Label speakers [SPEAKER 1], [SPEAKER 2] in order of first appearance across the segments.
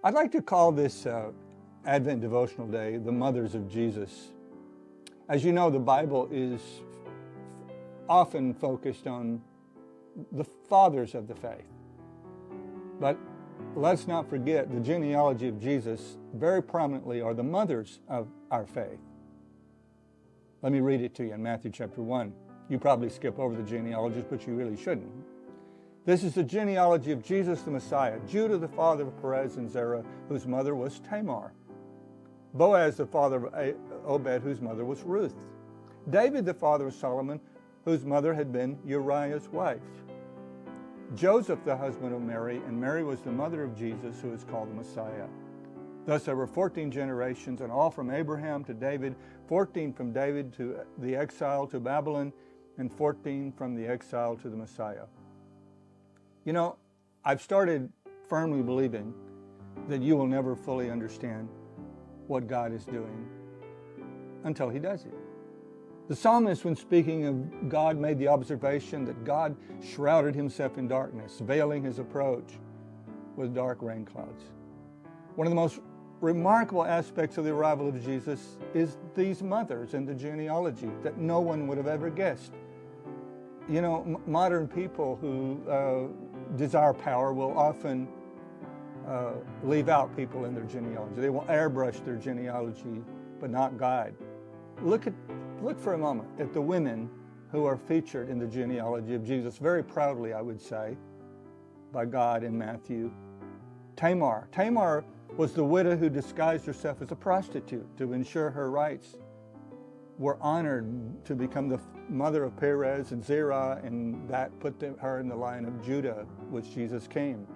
[SPEAKER 1] I'd like to call this Advent Devotional Day the Mothers of Jesus. As you know, the Bible is often focused on the fathers of the faith. But let's not forget the genealogy of Jesus very prominently are the mothers of our faith. Let me read it to you in Matthew chapter 1. You probably skip over the genealogies, but you really shouldn't. This is the genealogy of Jesus the Messiah, Judah the father of Perez and Zerah, whose mother was Tamar. Boaz the father of Obed, whose mother was Ruth. David the father of Solomon, whose mother had been Uriah's wife. Joseph the husband of Mary, and Mary was the mother of Jesus, who is called the Messiah. Thus there were 14 generations, and all from Abraham to David, 14 from David to the exile to Babylon, and 14 from the exile to the Messiah. You know, I've started firmly believing that you will never fully understand what God is doing until He does it. The psalmist, when speaking of God, made the observation that God shrouded Himself in darkness, veiling His approach with dark rain clouds. One of the most remarkable aspects of the arrival of Jesus is these mothers in the genealogy that no one would have ever guessed. You know, modern people who desire power will often leave out people in their genealogy. They will airbrush their genealogy, but not God. Look for a moment at the women who are featured in the genealogy of Jesus, very proudly, I would say, by God in Matthew. Tamar. Tamar was the widow who disguised herself as a prostitute to ensure her rights were honored, to become the mother of Perez and Zerah, and that put her in the line of Judah, which Jesus came.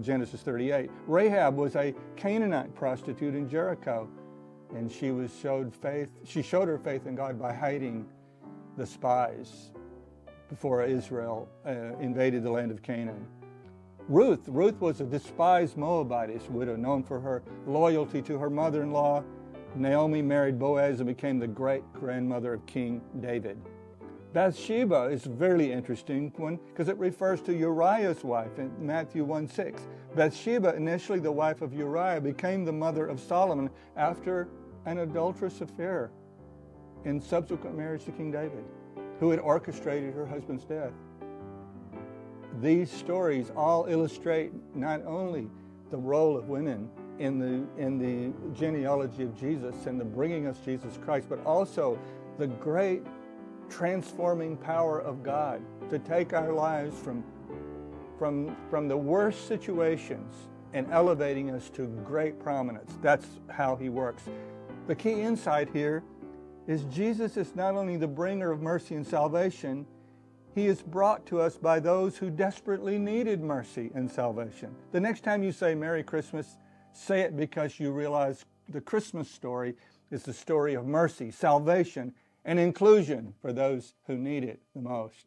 [SPEAKER 1] Genesis 38. Rahab was a Canaanite prostitute in Jericho, and she showed her faith in God by hiding the spies before Israel invaded the land of Canaan. Ruth was a despised Moabitess widow known for her loyalty to her mother-in-law. Naomi married Boaz and became the great-grandmother of King David. Bathsheba is a very interesting one because it refers to Uriah's wife in Matthew 1:6. Bathsheba, initially the wife of Uriah, became the mother of Solomon after an adulterous affair in subsequent marriage to King David, who had orchestrated her husband's death. These stories all illustrate not only the role of women in the genealogy of Jesus and the bringing us Jesus Christ, but also the great transforming power of God to take our lives from the worst situations and elevating us to great prominence. That's how He works. The key insight here is Jesus is not only the bringer of mercy and salvation, He is brought to us by those who desperately needed mercy and salvation. The next time you say Merry Christmas, say it because you realize the Christmas story is the story of mercy, salvation, and inclusion for those who need it the most.